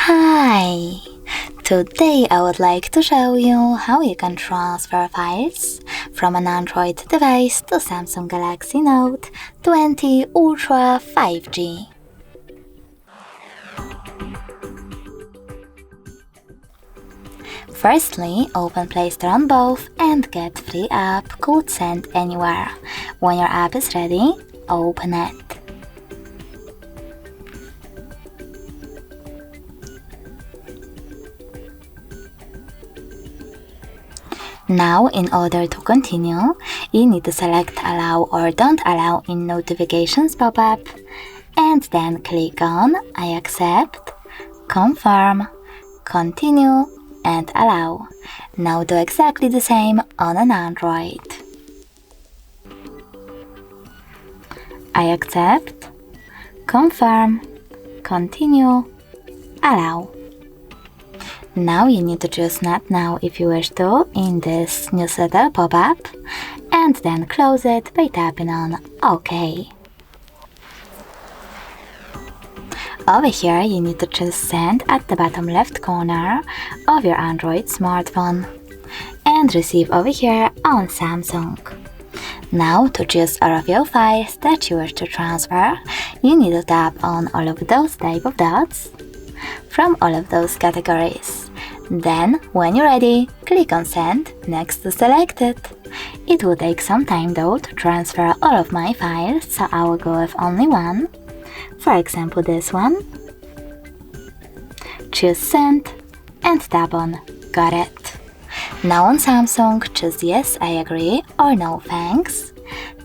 Hi! Today I would like to show you how you can transfer files from an Android device to Samsung Galaxy Note 20 Ultra 5G. Firstly, open Play Store on both and get free app called Send Anywhere. When your app is ready, open it. Now, in order to continue, you need to select Allow or Don't Allow in Notifications pop-up, and then click on I accept, confirm, continue, and allow. Now do exactly the same on an Android. I accept, confirm, continue, allow. Now you need to choose Not Now if you wish to in this newsletter pop-up, and then close it by tapping on OK. Over here you need to choose Send at the bottom left corner of your Android smartphone, and Receive over here on Samsung. Now to choose all of your files that you wish to transfer, you need to tap on all of those type of dots from all of those categories. Then, when you're ready, click on Send next to Selected. It will take some time though to transfer all of my files, so I will go with only one. For example, this one. Choose Send and tap on Got it. Now on Samsung, choose Yes, I agree or No thanks.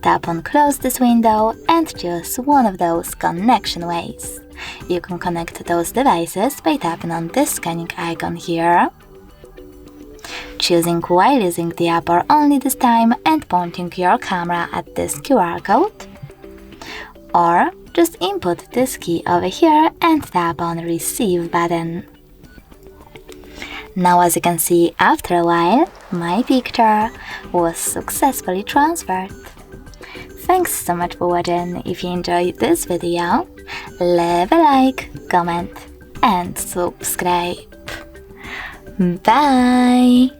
Tap on Close this window and choose one of those connection ways. You can connect those devices by tapping on this scanning icon here, choosing while using the app or only this time and pointing your camera at this QR code, or just input this key over here and tap on Receive button. Now as you can see, after a while, my picture was successfully transferred. Thanks so much for watching. If you enjoyed this video, leave a like, comment and subscribe. Bye!